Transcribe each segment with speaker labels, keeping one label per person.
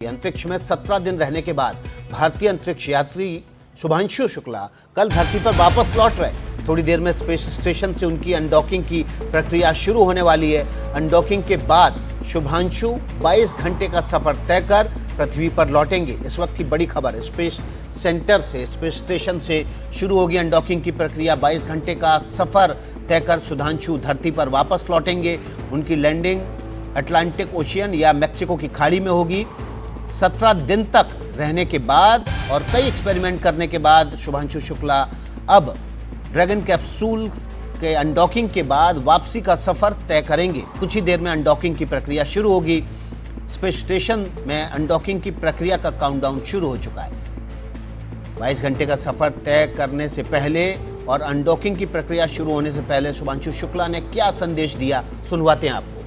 Speaker 1: अंतरिक्ष में 17 दिन रहने के बाद भारतीय अंतरिक्ष यात्री शुभांशु शुक्ला कल धरती पर वापस लौट रहे। थोड़ी देर में स्पेस स्टेशन से उनकी अनडॉकिंग की प्रक्रिया शुरू होने वाली है। अनडॉकिंग के बाद शुभांशु 22 घंटे का सफर तय कर पृथ्वी पर लौटेंगे। इस वक्त की बड़ी खबर, स्पेस सेंटर से, स्पेस स्टेशन से शुरू होगी अनडॉकिंग की प्रक्रिया। 22 घंटे का सफर तय कर शुभांशु धरती पर वापस लौटेंगे। उनकी लैंडिंग अटलांटिक ओशियन या मैक्सिको की खाड़ी में होगी। 17 दिन तक रहने के बाद और कई एक्सपेरिमेंट करने के बाद शुभांशु शुक्ला अब ड्रैगन कैप्सूल के अनडॉकिंग के बाद वापसी का सफर तय करेंगे। कुछ ही देर में अनडॉकिंग की प्रक्रिया शुरू होगी। स्पेस स्टेशन में अनडॉकिंग की प्रक्रिया का काउंटडाउन शुरू हो चुका है। 22 घंटे का सफर तय करने से पहले और अनडॉकिंग की प्रक्रिया शुरू होने से पहले शुभांशु शुक्ला ने क्या संदेश दिया, सुनवाते हैं आपको।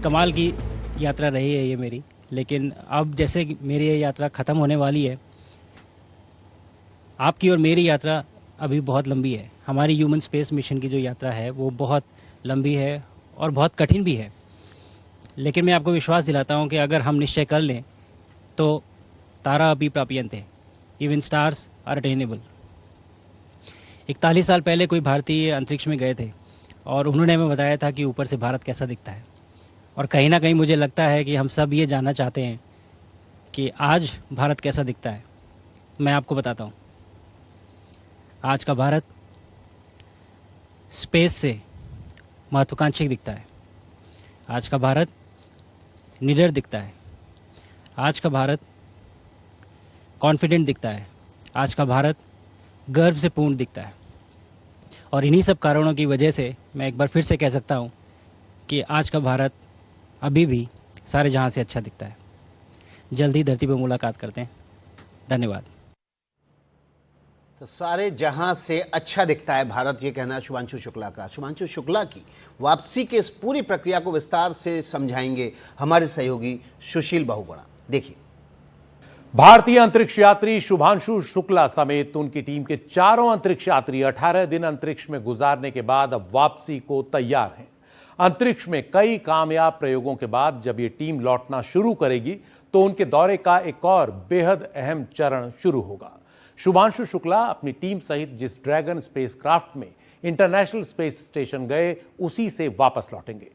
Speaker 2: कमाल की यात्रा रही है ये मेरी, लेकिन अब जैसे मेरी ये यात्रा ख़त्म होने वाली है, आपकी और मेरी यात्रा अभी बहुत लंबी है। हमारी ह्यूमन स्पेस मिशन की जो यात्रा है वो बहुत लंबी है और बहुत कठिन भी है, लेकिन मैं आपको विश्वास दिलाता हूँ कि अगर हम निश्चय कर लें तो तारा अभी प्राप्यन्ते, इवन स्टार्स आर अटेनेबल। 41 साल पहले कोई भारतीय अंतरिक्ष में गए थे और उन्होंने हमें बताया था कि ऊपर से भारत कैसा दिखता है। और कहीं ना कहीं मुझे लगता है कि हम सब ये जानना चाहते हैं कि आज भारत कैसा दिखता है। मैं आपको बताता हूँ, आज का भारत स्पेस से महत्वाकांक्षी दिखता है। आज का भारत निडर दिखता है। आज का भारत कॉन्फिडेंट दिखता है। आज का भारत गर्व से पूर्ण दिखता है। और इन्हीं सब कारणों की वजह से मैं एक बार फिर से कह सकता हूँ कि आज का भारत अभी भी सारे जहां से अच्छा दिखता है। जल्दी धरती पर मुलाकात करते हैं। धन्यवाद।
Speaker 1: तो सारे जहां से अच्छा दिखता है भारत, ये कहना शुभांशु शुक्ला का। शुभांशु शुक्ला की वापसी के इस पूरी प्रक्रिया को विस्तार से समझाएंगे हमारे सहयोगी सुशील बहुगुणा। देखिए,
Speaker 3: भारतीय अंतरिक्ष यात्री शुभांशु शुक्ला समेत उनकी टीम के चारों अंतरिक्ष यात्री 18 दिन अंतरिक्ष में गुजारने के बाद अब वापसी को तैयार हैं। अंतरिक्ष में कई कामयाब प्रयोगों के बाद जब ये टीम लौटना शुरू करेगी तो उनके दौरे का एक और बेहद अहम चरण शुरू होगा। शुभांशु शुक्ला अपनी टीम सहित जिस ड्रैगन स्पेसक्राफ्ट में इंटरनेशनल स्पेस स्टेशन गए उसी से वापस लौटेंगे।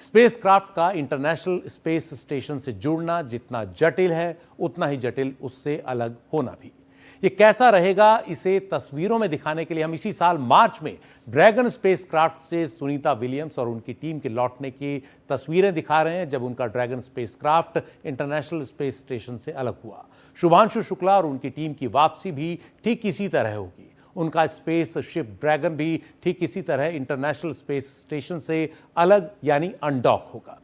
Speaker 3: स्पेसक्राफ्ट का इंटरनेशनल स्पेस स्टेशन से जुड़ना जितना जटिल है, उतना ही जटिल उससे अलग होना भी। ये कैसा रहेगा, इसे तस्वीरों में दिखाने के लिए हम इसी साल मार्च में ड्रैगन स्पेसक्राफ्ट से सुनीता विलियम्स और उनकी टीम के लौटने की तस्वीरें दिखा रहे हैं, जब उनका dragon spacecraft international space station से अलग हुआ। शुभांशु शुक्ला और उनकी टीम की वापसी भी ठीक इसी तरह होगी। उनका स्पेस शिप ड्रैगन भी ठीक इसी तरह इंटरनेशनल स्पेस स्टेशन से अलग यानी अनडॉक होगा।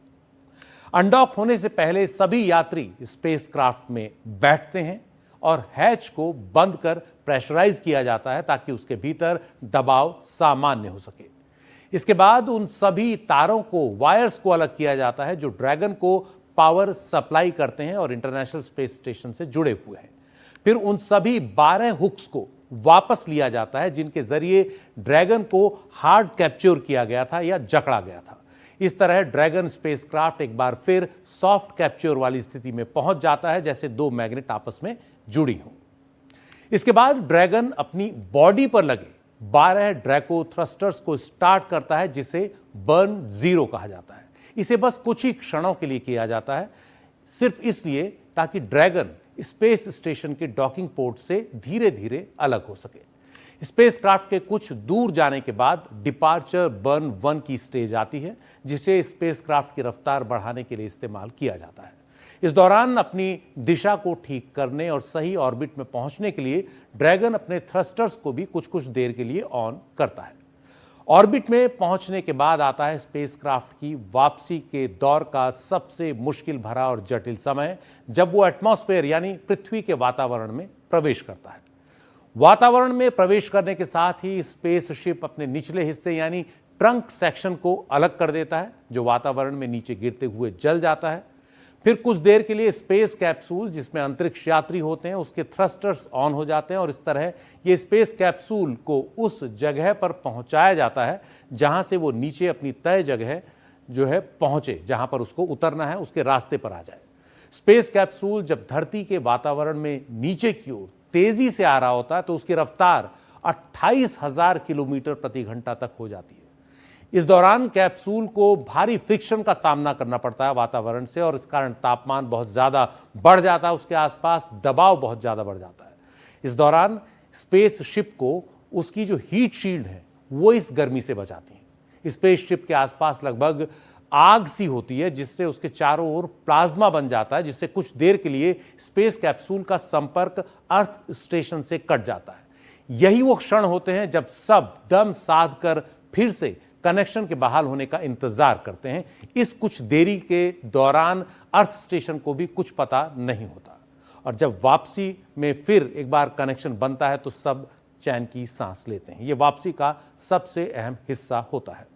Speaker 3: अनडॉक होने से पहले सभी यात्री स्पेसक्राफ्ट में बैठते हैं और हैच को बंद कर प्रेशराइज किया जाता है ताकि उसके भीतर दबाव सामान्य हो सके। इसके बाद उन सभी तारों को, वायर्स को अलग किया जाता है जो ड्रैगन को पावर सप्लाई करते हैं और इंटरनेशनल स्पेस स्टेशन से जुड़े हुए हैं। फिर उन सभी 12 हुक्स को वापस लिया जाता है जिनके जरिए ड्रैगन को हार्ड कैप्चर किया गया था या जकड़ा गया था। इस तरह ड्रैगन स्पेसक्राफ्ट एक बार फिर सॉफ्ट कैप्चर वाली स्थिति में पहुंच जाता है, जैसे दो मैग्नेट आपस में जुड़ी हों। इसके बाद ड्रैगन अपनी बॉडी पर लगे 12 ड्रैको थ्रस्टर्स को स्टार्ट करता है, जिसे बर्न 0 कहा जाता है। इसे बस कुछ ही क्षणों के लिए किया जाता है, सिर्फ इसलिए ताकि ड्रैगन स्पेस स्टेशन के डॉकिंग पोर्ट से धीरे धीरे अलग हो सके। स्पेसक्राफ्ट के कुछ दूर जाने के बाद डिपार्चर बर्न 1 की स्टेज आती है, जिसे स्पेसक्राफ्ट की रफ्तार बढ़ाने के लिए इस्तेमाल किया जाता है। इस दौरान अपनी दिशा को ठीक करने और सही ऑर्बिट में पहुंचने के लिए ड्रैगन अपने थ्रस्टर्स को भी कुछ कुछ देर के लिए ऑन करता है। ऑर्बिट में पहुंचने के बाद आता है स्पेसक्राफ्ट की वापसी के दौर का सबसे मुश्किल भरा और जटिल समय, जब वो एटमॉस्फेयर यानी पृथ्वी के वातावरण में प्रवेश करता है। वातावरण में प्रवेश करने के साथ ही स्पेसशिप अपने निचले हिस्से यानी ट्रंक सेक्शन को अलग कर देता है, जो वातावरण में नीचे गिरते हुए जल जाता है। फिर कुछ देर के लिए स्पेस कैप्सूल, जिसमें अंतरिक्ष यात्री होते हैं, उसके थ्रस्टर्स ऑन हो जाते हैं और इस तरह ये स्पेस कैप्सूल को उस जगह पर पहुंचाया जाता है जहां से वो नीचे अपनी तय जगह जो है पहुंचे, जहां पर उसको उतरना है, उसके रास्ते पर आ जाए। स्पेस कैप्सूल जब धरती के वातावरण में नीचे की ओर तेजी से आ रहा होता है तो उसकी रफ्तार 28,000 किलोमीटर प्रति घंटा तक हो जाती है। इस दौरान कैप्सूल को भारी फ्रिक्शन का सामना करना पड़ता है वातावरण से और इस कारण तापमान बहुत ज्यादा बढ़ जाता है, उसके आसपास दबाव बहुत ज्यादा बढ़ जाता है। इस दौरान स्पेस शिप को उसकी जो हीट शील्ड है वो इस गर्मी से बचाती है। स्पेस शिप के आसपास लगभग आग सी होती है जिससे उसके चारों ओर प्लाज्मा बन जाता है, जिससे कुछ देर के लिए स्पेस कैप्सूल का संपर्क अर्थ स्टेशन से कट जाता है। यही वो क्षण होते हैं जब सब दम साध कर फिर से कनेक्शन के बहाल होने का इंतजार करते हैं। इस कुछ देरी के दौरान अर्थ स्टेशन को भी कुछ पता नहीं होता और जब वापसी में फिर एक बार कनेक्शन बनता है तो सब चैन की सांस लेते हैं। यह वापसी का सबसे अहम हिस्सा होता है।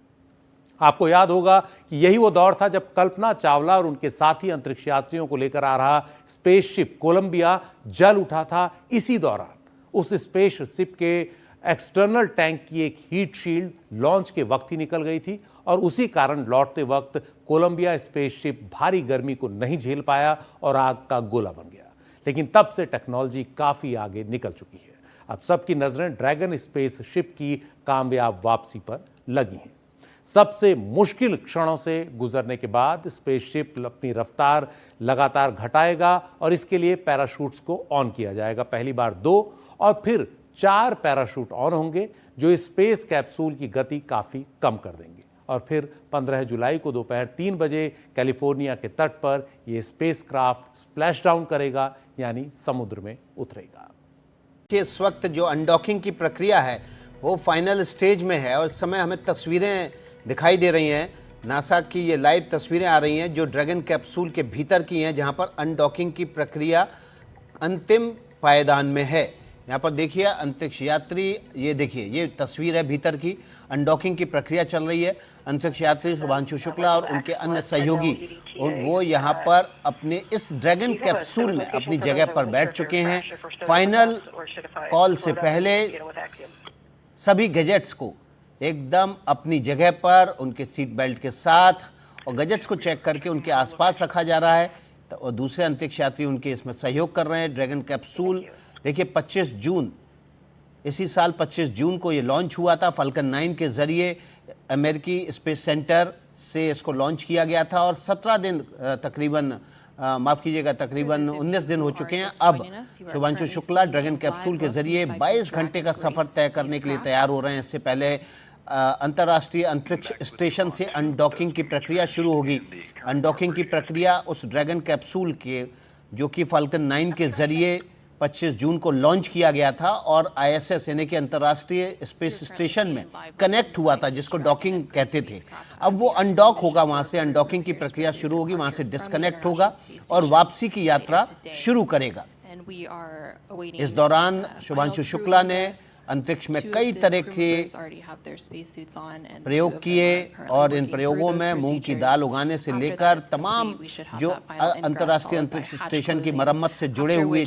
Speaker 3: आपको याद होगा कि यही वो दौर था जब कल्पना चावला और उनके साथी अंतरिक्ष यात्रियों को लेकर आ रहा स्पेसशिप कोलंबिया जल उठा था। इसी दौरान उस स्पेसशिप के एक्सटर्नल टैंक की एक हीट शील्ड लॉन्च के वक्त ही निकल गई थी और उसी कारण लौटते वक्त कोलंबिया स्पेसशिप भारी गर्मी को नहीं झेल पाया और आग का गोला बन गया। लेकिन तब से टेक्नोलॉजी काफी आगे निकल चुकी है। अब सबकी नजरें ड्रैगन स्पेसशिप की कामयाब वापसी पर लगी हैं। सबसे मुश्किल क्षणों से गुजरने के बाद स्पेसशिप अपनी रफ्तार लगातार घटाएगा और इसके लिए पैराशूट्स को ऑन किया जाएगा। पहली बार 2 और फिर 4 पैराशूट ऑन होंगे जो स्पेस कैप्सूल की गति काफी कम कर देंगे और फिर 15 जुलाई को दोपहर 3 बजे कैलिफोर्निया के तट पर यह स्पेसक्राफ्ट स्प्लैश डाउन करेगा, यानी समुद्र में उतरेगा।
Speaker 1: इस वक्त जो अनडॉकिंग की प्रक्रिया है वो फाइनल स्टेज में है और इस समय हमें तस्वीरें दिखाई दे रही हैं। नासा की ये लाइव तस्वीरें आ रही हैं जो ड्रैगन कैप्सूल के भीतर की हैं, जहां पर अनडॉकिंग की प्रक्रिया अंतिम पायदान में है। यहाँ पर देखिए अंतरिक्ष यात्री, ये देखिए ये तस्वीर है भीतर की। अनडॉकिंग की प्रक्रिया चल रही है। अंतरिक्ष यात्री शुभांशु शुक्ला और उनके अन्य सहयोगी वो यहाँ पर अपने इस ड्रैगन कैप्सूल में अपनी जगह पर बैठ चुके हैं। फाइनल कॉल से पहले सभी गैजेट्स को एकदम अपनी जगह पर उनके सीट बेल्ट के साथ और गैजेट्स को चेक करके उनके आसपास रखा जा रहा है और दूसरे अंतरिक्ष यात्री उनके इसमें सहयोग कर रहे हैं। ड्रैगन कैप्सूल देखिए 25 जून इसी साल 25 जून को ये लॉन्च हुआ था। फाल्कन 9 के ज़रिए अमेरिकी स्पेस सेंटर से इसको लॉन्च किया गया था और 17 दिन तकरीबन माफ़ कीजिएगा तकरीबन 19 दिन हो चुके हैं। अब शुभांशु शुक्ला ड्रैगन कैप्सूल के ज़रिए 22 घंटे का सफ़र तय करने के लिए तैयार हो रहे हैं। इससे पहले अंतर्राष्ट्रीय अंतरिक्ष स्टेशन से अनडॉकिंग की प्रक्रिया शुरू होगी। अनडॉकिंग की प्रक्रिया उस ड्रैगन कैप्सूल के जो कि फाल्कन 9 के ज़रिए 25 जून को लॉन्च किया गया था और ISS यानी कि अंतर्राष्ट्रीय स्पेस स्टेशन में कनेक्ट हुआ था, जिसको डॉकिंग कहते थे। अब वो अनडॉक होगा, वहाँ से अनडॉकिंग की प्रक्रिया शुरू होगी, वहाँ से डिस्कनेक्ट होगा और वापसी की यात्रा शुरू करेगा। इस दौरान शुभांशु शुक्ला ने अंतरिक्ष में कई तरह के प्रयोग किए और इन प्रयोगों में मूंग की दाल उगाने से लेकर तमाम जो अंतर्राष्ट्रीय अंतरिक्ष स्टेशन की मरम्मत से जुड़े हुए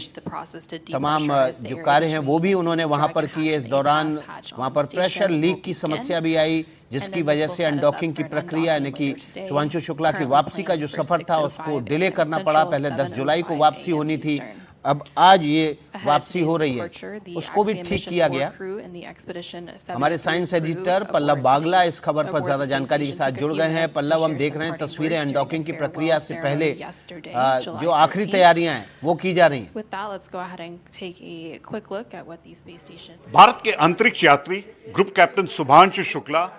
Speaker 1: तमाम जो कार्य हैं वो भी उन्होंने वहां पर किए। इस दौरान वहां पर प्रेशर लीक की समस्या भी आई, जिसकी वजह से अनडॉकिंग की प्रक्रिया यानी कि शुभांशु शुक्ला की वापसी का जो सफर था उसको डिले करना पड़ा। पहले 10 जुलाई को वापसी होनी थी, अब आज ये वापसी हो रही है, उसको भी ठीक किया गया। हमारे साइंस एडिटर पल्लव बागला इस खबर पर ज्यादा जानकारी के साथ जुड़ गए हैं। पल्लव, हम देख रहे हैं तस्वीरें अनडॉकिंग की प्रक्रिया से पहले जो आखिरी तैयारियां हैं वो की जा रही हैं।
Speaker 4: भारत के अंतरिक्ष यात्री ग्रुप कैप्टन शुभांशु शुक्ला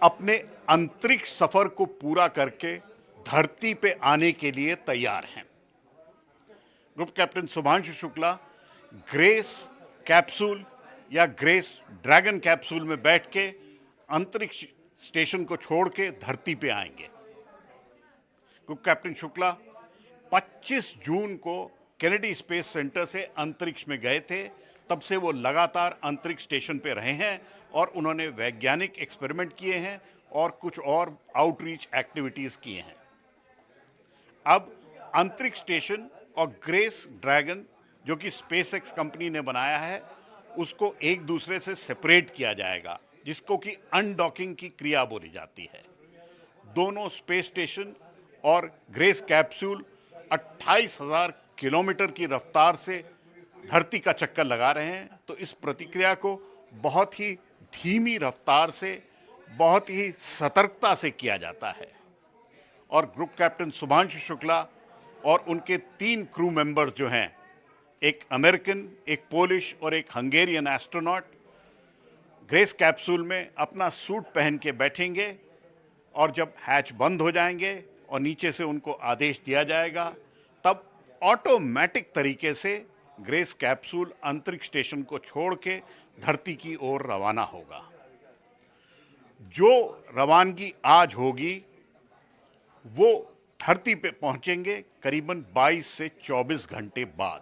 Speaker 4: अपने अंतरिक्ष सफर को पूरा करके धरती पे आने के लिए तैयार हैं। Group captain Shubhanshu Shukla grace capsule या ग्रेस ड्रैगन कैप्सूल में बैठ के अंतरिक्ष स्टेशन को छोड़ के धरती पे आएंगे। ग्रुप कैप्टन शुक्ला 25 जून को केनेडी स्पेस सेंटर से अंतरिक्ष में गए थे। तब से वो लगातार अंतरिक्ष स्टेशन पे रहे हैं और उन्होंने वैज्ञानिक एक्सपेरिमेंट किए हैं और कुछ और आउटरीच एक्टिविटीज किए हैं। अब अंतरिक्ष स्टेशन और ग्रेस ड्रैगन जो कि स्पेसएक्स कंपनी ने बनाया है उसको एक दूसरे से सेपरेट किया जाएगा, जिसको कि अनडॉकिंग की क्रिया बोली जाती है। दोनों स्पेस स्टेशन और ग्रेस कैप्सूल 28,000 किलोमीटर की रफ्तार से धरती का चक्कर लगा रहे हैं, तो इस प्रतिक्रिया को बहुत ही धीमी रफ्तार से, बहुत ही सतर्कता से किया जाता है। और ग्रुप कैप्टन शुभांशु शुक्ला और उनके 3 क्रू मेंबर्स जो हैं, एक अमेरिकन, एक पोलिश और एक हंगेरियन एस्ट्रोनॉट, ग्रेस कैप्सूल में अपना सूट पहन के बैठेंगे और जब हैच बंद हो जाएंगे और नीचे से उनको आदेश दिया जाएगा, तब ऑटोमेटिक तरीके से ग्रेस कैप्सूल अंतरिक्ष स्टेशन को छोड़ के धरती की ओर रवाना होगा। जो रवानगी आज होगी वो धरती पे पहुंचेंगे करीबन 22 से 24 घंटे बाद।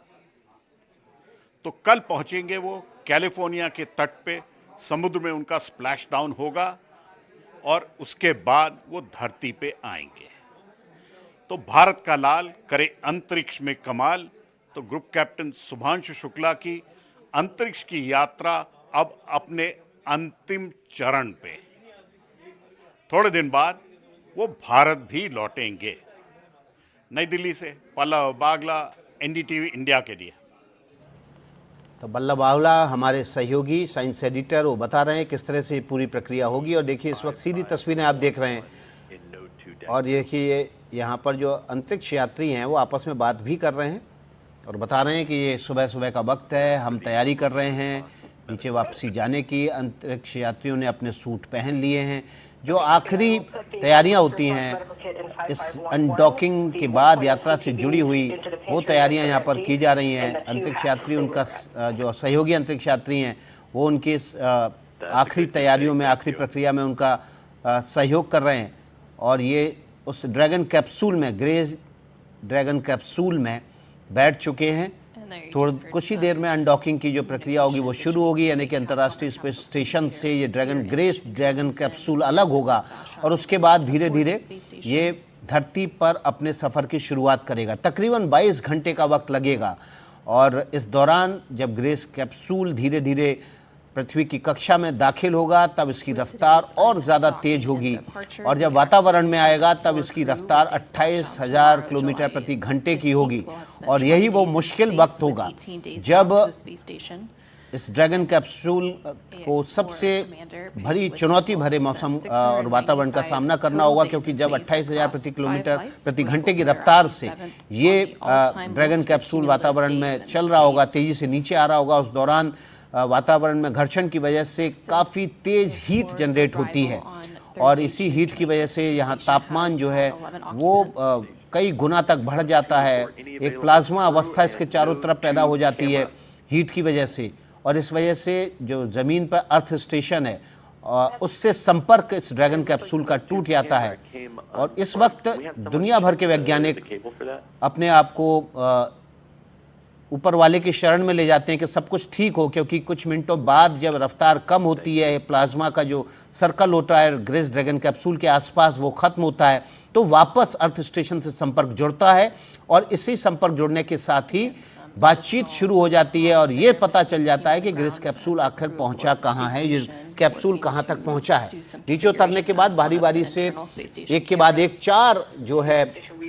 Speaker 4: तो कल पहुंचेंगे वो कैलिफोर्निया के तट पे, समुद्र में उनका स्प्लैश डाउन होगा और उसके बाद वो धरती पे आएंगे। तो भारत का लाल करे अंतरिक्ष में कमाल। तो ग्रुप कैप्टन शुभांशु शुक्ला की अंतरिक्ष की यात्रा अब अपने अंतिम चरण पे। थोड़े दिन बाद वो भारत भी लौटेंगे। नई दिल्ली से पल्लव बागला, एनडीटीवी इंडिया के लिए।
Speaker 1: तो बल्लभ बावला हमारे सहयोगी साइंस एडिटर, वो बता रहे हैं किस तरह से पूरी प्रक्रिया होगी। और देखिए इस वक्त सीधी तस्वीरें आप देख रहे हैं और देखिए यहाँ पर जो अंतरिक्ष यात्री हैं वो आपस में बात भी कर रहे हैं और बता रहे हैं कि ये सुबह सुबह का वक्त है, हम तैयारी कर रहे हैं नीचे वापसी जाने की। अंतरिक्ष यात्रियों ने अपने सूट पहन लिए हैं। जो आखिरी तैयारियां होती हैं इस अनडॉकिंग के बाद यात्रा से जुड़ी हुई, वो तैयारियां यहाँ पर की जा रही हैं। अंतरिक्ष यात्री, उनका जो सहयोगी अंतरिक्ष यात्री हैं वो उनकी आखिरी तैयारियों में, आखिरी प्रक्रिया में उनका सहयोग कर रहे हैं। और ये उस ड्रैगन कैप्सूल में, ग्रेस ड्रैगन कैप्सूल में बैठ चुके हैं। कुछ ही देर में अनडॉकिंग की जो प्रक्रिया होगी वो शुरू होगी, यानी कि अंतर्राष्ट्रीय स्पेस स्टेशन से ये ग्रेस ड्रैगन कैप्सूल अलग होगा और उसके बाद धीरे धीरे ये धरती पर अपने सफ़र की शुरुआत करेगा। तकरीबन 22 घंटे का वक्त लगेगा और इस दौरान जब ग्रेस कैप्सूल धीरे धीरे पृथ्वी की कक्षा में दाखिल होगा तब इसकी रफ्तार और ज़्यादा तेज होगी और जब वातावरण में आएगा तब इसकी रफ्तार 28,000 किलोमीटर प्रति घंटे की होगी। और यही वो मुश्किल वक्त होगा जब इस ड्रैगन कैप्सूल को सबसे भरी चुनौती भरे मौसम और वातावरण का सामना करना होगा, क्योंकि जब 28,000 प्रति किलोमीटर प्रति घंटे की रफ्तार से ये ड्रैगन कैप्सूल वातावरण में चल रहा होगा, तेज़ी से नीचे आ रहा होगा, उस दौरान वातावरण में घर्षण की वजह से काफ़ी तेज़ हीट जनरेट होती है और इसी हीट की वजह से यहाँ तापमान जो है वो कई गुना तक बढ़ जाता है। एक प्लाज्मा अवस्था इसके चारों तरफ पैदा हो जाती है हीट की वजह से और इस वजह से जो ज़मीन पर अर्थ स्टेशन है उससे संपर्क इस ड्रैगन कैप्सूल का टूट जाता है। और इस वक्त दुनिया भर के वैज्ञानिक अपने आप को ऊपर वाले की शरण में ले जाते हैं कि सब कुछ ठीक हो, क्योंकि कुछ मिनटों बाद जब रफ्तार कम होती है, प्लाज्मा का जो सर्कल होता है ग्रेस ड्रैगन कैप्सूल के आसपास वो ख़त्म होता है, तो वापस अर्थ स्टेशन से संपर्क जुड़ता है और इसी संपर्क जुड़ने के साथ ही बातचीत शुरू हो जाती है और ये पता चल जाता है कि ग्रेस कैप्सूल आखिर पहुंचा कहाँ है, ये कैप्सूल कहाँ तक पहुंचा है। नीचे उतरने के बाद बारी बारी से एक के बाद एक 4 जो है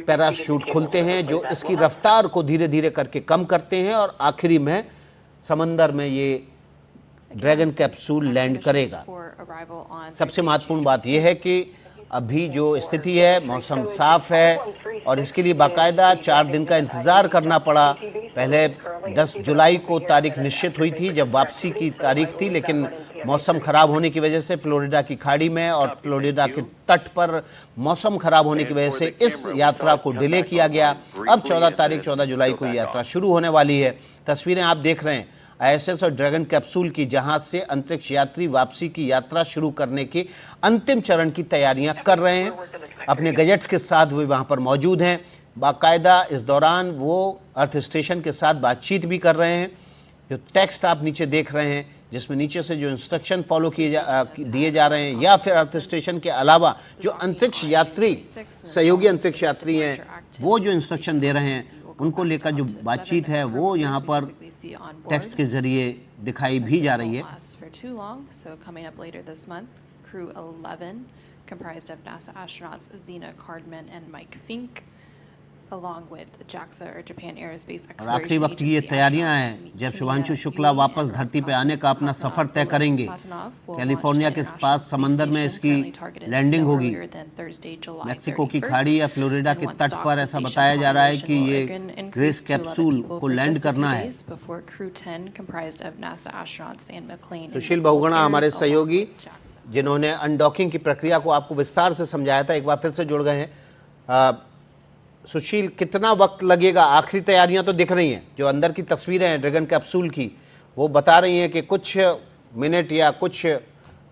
Speaker 1: पैराशूट खुलते हैं जो इसकी रफ्तार को धीरे धीरे करके कम करते हैं और आखिरी में समंदर में ये ड्रैगन कैप्सूल लैंड करेगा। सबसे महत्वपूर्ण बात यह है कि अभी जो स्थिति है मौसम साफ है और इसके लिए बाकायदा 4 दिन का इंतज़ार करना पड़ा। पहले 10 जुलाई को तारीख निश्चित हुई थी जब वापसी की तारीख थी, लेकिन मौसम ख़राब होने की वजह से फ्लोरिडा की खाड़ी में और फ्लोरिडा के तट पर मौसम ख़राब होने की वजह से इस यात्रा को डिले किया गया। अब 14 जुलाई को यात्रा शुरू होने वाली है। तस्वीरें आप देख रहे हैं ISS और ड्रैगन कैप्सूल की, जहां से अंतरिक्ष यात्री वापसी की यात्रा शुरू करने के अंतिम चरण की तैयारियां कर रहे हैं। अपने गैजेट्स के साथ वे वहां पर मौजूद हैं। बाकायदा इस दौरान वो अर्थ स्टेशन के साथ बातचीत भी कर रहे हैं। जो टेक्स्ट आप नीचे देख रहे हैं जिसमें नीचे से जो इंस्ट्रक्शन फॉलो दिए जा रहे हैं, या फिर अर्थ स्टेशन के अलावा जो अंतरिक्ष यात्री, सहयोगी अंतरिक्ष यात्री हैं, वो जो इंस्ट्रक्शन दे रहे हैं उनको लेकर जो बातचीत है वो यहाँ पर टेक्स्ट के जरिए दिखाई भी जा रही है।
Speaker 5: Crew 11, comprised of NASA astronauts Zena Cardman and Mike Fink. along with JAXA or Japan Aerospace
Speaker 1: और आखिरी
Speaker 5: Exploration
Speaker 1: वक्त की ये
Speaker 5: Agency
Speaker 1: तैयारियां
Speaker 5: astronauts
Speaker 1: हैं
Speaker 5: meet
Speaker 1: जब
Speaker 5: Kimia,
Speaker 1: शुभांशु शुक्ला
Speaker 5: Yui,
Speaker 1: वापस
Speaker 5: and
Speaker 1: धरती पे
Speaker 5: Roscosmos.
Speaker 1: आने का अपना
Speaker 5: Platonov
Speaker 1: सफर तय
Speaker 5: will-
Speaker 1: करेंगे।
Speaker 5: Platonov will
Speaker 1: कैलिफोर्निया
Speaker 5: launch
Speaker 1: के
Speaker 5: to the
Speaker 1: पास
Speaker 5: International
Speaker 1: समंदर में
Speaker 5: Space
Speaker 1: इसकी
Speaker 5: Station, currently targeted
Speaker 1: landing
Speaker 5: no
Speaker 1: होगी।
Speaker 5: earlier than Thursday, July
Speaker 1: Mexico की
Speaker 5: 31st.
Speaker 1: खाड़ी या फ्लोरिडा
Speaker 5: And
Speaker 1: के
Speaker 5: once
Speaker 1: तट
Speaker 5: docked,
Speaker 1: पर
Speaker 5: the
Speaker 1: ऐसा
Speaker 5: station
Speaker 1: बताया जा रहा है
Speaker 5: population
Speaker 1: कि
Speaker 5: will
Speaker 1: ये
Speaker 5: again increase
Speaker 1: grace
Speaker 5: to 11
Speaker 1: capsule
Speaker 5: people
Speaker 1: को
Speaker 5: for
Speaker 1: लैंड
Speaker 5: just a
Speaker 1: करना
Speaker 5: few
Speaker 1: है।
Speaker 5: days before Crew 10, comprised of NASA astronauts Anne McClain and
Speaker 1: Sushil
Speaker 5: Nicole
Speaker 1: Bahuguna
Speaker 5: Ayers,
Speaker 1: हमारे
Speaker 5: along
Speaker 1: सहयोगी
Speaker 5: with JAXA.
Speaker 1: जिन्होंने अनडॉकिंग की प्रक्रिया को आपको विस्तार से समझाया था, एक बार फिर से जुड़ गए हैं। सुशील, कितना वक्त लगेगा? आखिरी तैयारियां तो दिख रही हैं, जो अंदर की तस्वीरें हैं ड्रैगन कैप्सूल की, वो बता रही हैं कि कुछ मिनट या कुछ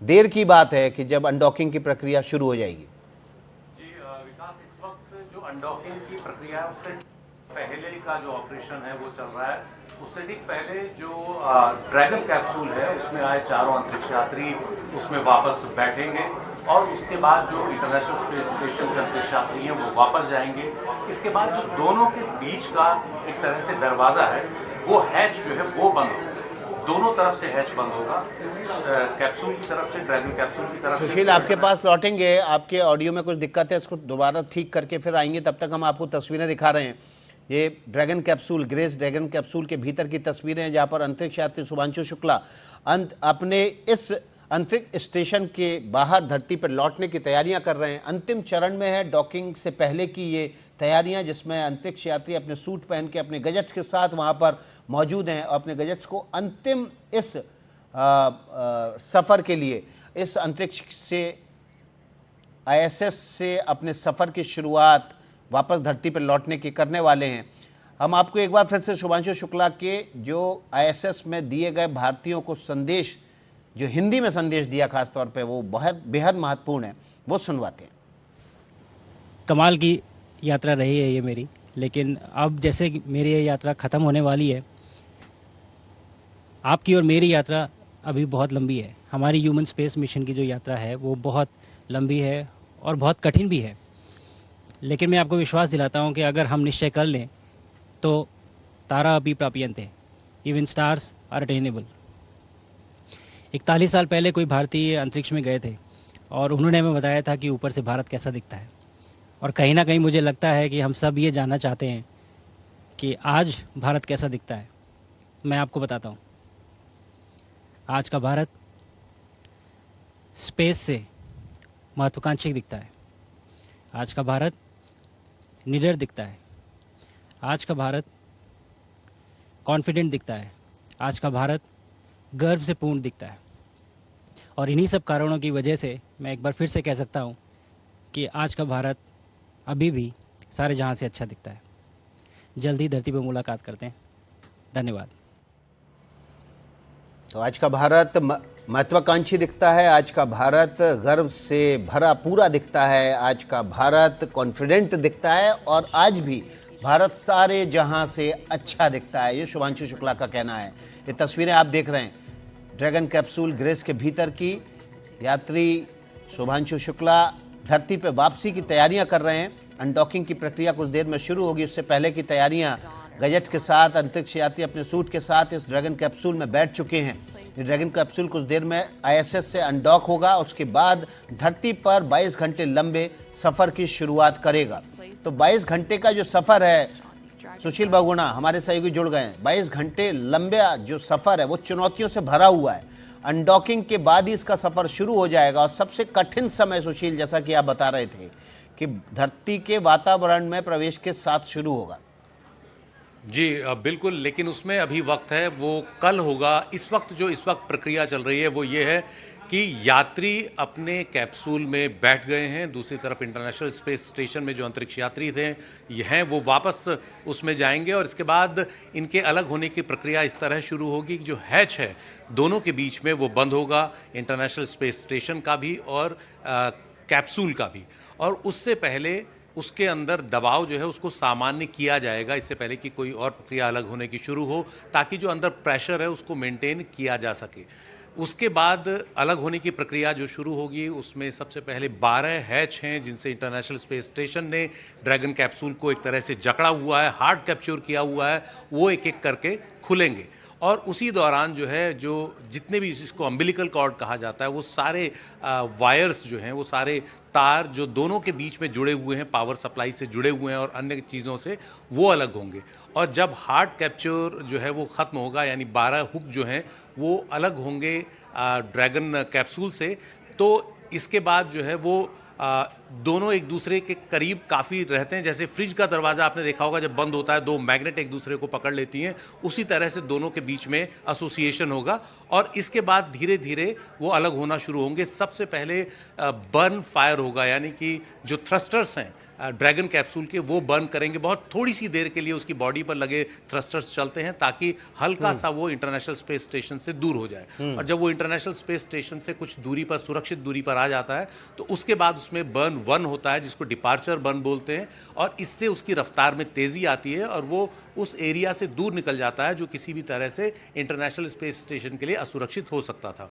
Speaker 1: देर की बात है कि जब अनडॉकिंग की प्रक्रिया शुरू हो जाएगी।
Speaker 3: जी विकास, इस वक्त जो अनडॉकिंग की प्रक्रिया है उससे पहले का जो ऑपरेशन है वो चल रहा है। उससे ठीक पहले जो ड्रैगन कैप्सूल है उसमें आए चारों अंतरिक्ष यात्री उसमें वापस बैठेंगे और उसके बाद जो इंटरनेशनल स्पेस स्टेशन के अंतरिक्ष यात्री हैं वो वापस जाएंगे। इसके बाद जो दोनों के बीच का एक तरह से दरवाज़ा है वो हैच जो है वो बंद होगा, दोनों तरफ से हैच बंद होगा, कैप्सूल की तरफ से, ड्रैगन कैप्सूल की तरफ से।
Speaker 1: सुशील, आपके पास लौटेंगे, आपके ऑडियो में कुछ दिक्कत है, इसको दोबारा ठीक करके फिर आएंगे, तब तक हम आपको तस्वीरें दिखा रहे हैं। ये dragon capsule, grace dragon capsule के भीतर की तस्वीरें हैं, जहाँ पर अंतरिक्ष यात्री शुभांशु शुक्ला अपने इस अंतरिक्ष स्टेशन के बाहर धरती पर लौटने की तैयारियां कर रहे हैं। अंतिम चरण में है डॉकिंग से पहले की ये तैयारियां, जिसमें अंतरिक्ष यात्री अपने सूट पहन के अपने गजेट्स के साथ वहां पर मौजूद हैं और अपने गजेट्स को अंतिम इस सफ़र के लिए, इस अंतरिक्ष से ISS से अपने सफ़र की शुरुआत वापस धरती पर लौटने की करने वाले हैं। हम आपको एक बार फिर से शुभांशु शुक्ला के जो ISS में दिए गए भारतीयों को संदेश, जो हिंदी में संदेश दिया खास तौर पे, वो बहुत बेहद महत्वपूर्ण है, वो सुनवाते हैं।
Speaker 2: कमाल की यात्रा रही है ये मेरी, लेकिन अब जैसे कि मेरी ये यात्रा ख़त्म होने वाली है, आपकी और मेरी यात्रा अभी बहुत लंबी है। हमारी ह्यूमन स्पेस मिशन की जो यात्रा है वो बहुत लंबी है और बहुत कठिन भी है, लेकिन मैं आपको विश्वास दिलाता हूँ कि अगर हम निश्चय कर लें तो तारा अभी प्राप्यन्ते, इवन स्टार्स आर अटेनेबल। 41 साल पहले कोई भारतीय अंतरिक्ष में गए थे और उन्होंने हमें बताया था कि ऊपर से भारत कैसा दिखता है, और कहीं ना कहीं मुझे लगता है कि हम सब ये जानना चाहते हैं कि आज भारत कैसा दिखता है। मैं आपको बताता हूँ, आज का भारत स्पेस से महत्वाकांक्षी दिखता है। आज का भारत निडर दिखता है। आज का भारत कॉन्फिडेंट दिखता है। आज का भारत गर्व से पूर्ण दिखता है। और इन्हीं सब कारणों की वजह से मैं एक बार फिर से कह सकता हूँ कि आज का भारत अभी भी सारे जहाँ से अच्छा दिखता है। जल्दी धरती पर मुलाकात करते हैं। धन्यवाद।
Speaker 1: तो आज का भारत महत्वाकांक्षी दिखता है, आज का भारत गर्व से भरा पूरा दिखता है, आज का भारत कॉन्फिडेंट दिखता है और आज भी भारत सारे जहां से अच्छा दिखता है, ये शुभांशु शुक्ला का कहना है। ये तस्वीरें आप देख रहे हैं ड्रैगन कैप्सूल ग्रेस के भीतर की। यात्री शुभांशु शुक्ला धरती पे वापसी की तैयारियां कर रहे हैं। अनडॉकिंग की प्रक्रिया कुछ देर में शुरू होगी, उससे पहले की तैयारियां गजेट के साथ अंतरिक्ष यात्री अपने सूट के साथ इस ड्रैगन कैप्सूल में बैठ चुके हैं। ये ड्रैगन कैप्सूल कुछ देर में ISS से अनडॉक होगा, उसके बाद धरती पर 22 घंटे लंबे सफ़र की शुरुआत करेगा। तो 22 घंटे का जो सफ़र है, सुशील बहुगुणा हमारे सहयोगी जुड़ गए हैं, 22 घंटे लंबा जो सफ़र है वो चुनौतियों से भरा हुआ है। अनडॉकिंग के बाद ही इसका सफ़र शुरू हो जाएगा और सबसे कठिन समय, सुशील, जैसा कि आप बता रहे थे, कि धरती के वातावरण में प्रवेश के साथ शुरू होगा।
Speaker 3: जी बिल्कुल, लेकिन उसमें अभी वक्त है, वो कल होगा। इस वक्त प्रक्रिया चल रही है वो ये है कि यात्री अपने कैप्सूल में बैठ गए हैं। दूसरी तरफ इंटरनेशनल स्पेस स्टेशन में जो अंतरिक्ष यात्री थे ये हैं, वो वापस उसमें जाएंगे और इसके बाद इनके अलग होने की प्रक्रिया इस तरह शुरू होगी कि जो हैच है दोनों के बीच में वो बंद होगा, इंटरनेशनल स्पेस स्टेशन का भी और कैप्सूल का भी। और उससे पहले उसके अंदर दबाव जो है उसको सामान्य किया जाएगा, इससे पहले कि कोई और प्रक्रिया अलग होने की शुरू हो, ताकि जो अंदर प्रेशर है उसको मेंटेन किया जा सके। उसके बाद अलग होने की प्रक्रिया जो शुरू होगी उसमें सबसे पहले 12 हैच हैं जिनसे इंटरनेशनल स्पेस स्टेशन ने ड्रैगन कैप्सूल को एक तरह से जकड़ा हुआ है, हार्ड कैप्चर किया हुआ है, वो एक एक करके खुलेंगे और उसी दौरान जो है जो जितने भी इसको अम्बिलिकल कॉर्ड कहा जाता है वो सारे वायर्स जो हैं वो सारे तार जो दोनों के बीच में जुड़े हुए हैं, पावर सप्लाई से जुड़े हुए हैं और अन्य चीज़ों से, वो अलग होंगे। और जब हार्ड कैप्चर जो है वो ख़त्म होगा, यानी 12 हुक जो हैं वो अलग होंगे ड्रैगन कैप्सूल से, तो इसके बाद जो है वो दोनों एक दूसरे के करीब काफ़ी रहते हैं। जैसे फ्रिज का दरवाज़ा आपने देखा होगा, जब बंद होता है दो मैग्नेट एक दूसरे को पकड़ लेती हैं, उसी तरह से दोनों के बीच में एसोसिएशन होगा और इसके बाद धीरे धीरे वो अलग होना शुरू होंगे। सबसे पहले बर्न फायर होगा, यानी कि जो थ्रस्टर्स हैं ड्रैगन कैप्सूल के वो बर्न करेंगे। बहुत थोड़ी सी देर के लिए उसकी बॉडी पर लगे थ्रस्टर्स चलते हैं ताकि हल्का सा वो इंटरनेशनल स्पेस स्टेशन से दूर हो जाए। और जब वो इंटरनेशनल स्पेस स्टेशन से कुछ दूरी पर, सुरक्षित दूरी पर आ जाता है, तो उसके बाद उसमें बर्न 1 होता है जिसको डिपार्चर बर्न बोलते हैं, और इससे उसकी रफ्तार में तेज़ी आती है और वो उस एरिया से दूर निकल जाता है जो किसी भी तरह से इंटरनेशनल स्पेस स्टेशन के लिए असुरक्षित हो सकता था।